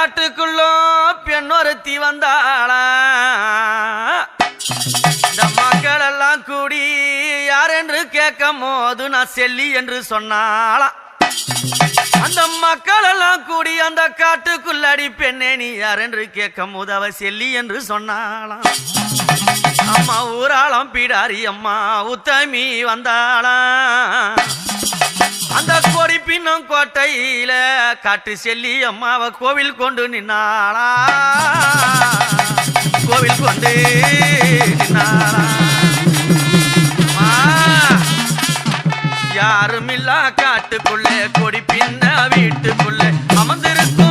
காட்டுக்குள்ளோ பெண்ணொருத்தி வந்தாளா இந்த மக்கள் எல்லாம் கூடி யார் என்று கேட்கும் போது நான் செல்லி என்று சொன்னாளா அந்த மக்கள் எல்லாம் கூடி அந்த காட்டுக்குள்ளடி பெண்ணே நீ யார் என்று கேட்கும் போது அவ செல்லி என்று சொன்னாளாம் அம்மா ஊராளம் பீடாரி அம்மா உத்தமி வந்தாளா அந்த கொடி பின்னும் கோட்டையில காட்டு செல்லி அம்மாவை கோவில் கொண்டு நின்னாளா கோவில் கொண்டு நின்னாளா யாருமில்லா காட்டுக்குள்ளே கொடி பின்ன வீட்டுக்குள்ளே அமர்ந்திருக்கும்